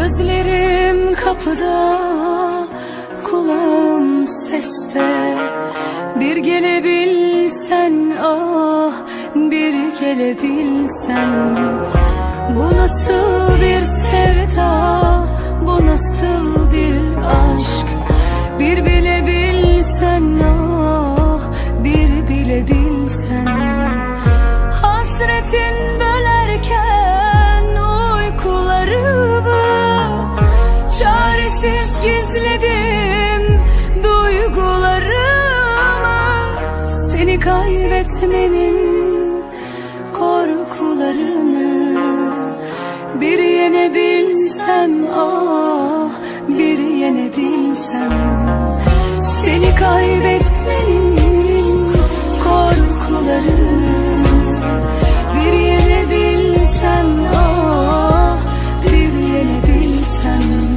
Gözlerim kapıda, kulağım seste. Bir gelebilsen, ah bir gelebilsen. Bu nasıl bir sevda, bu nasıl bir aşk? Bir bilebilsen, ah bir bilebilsen. Hasretin bölerken uykularımı, çaresiz gizledim duygularımı. Seni kaybetmenin korkularını bir yenebilsem, ah bir yenebilsem. Seni kaybetmenin korkularını bir yenebilsem, ah bir yenebilsem.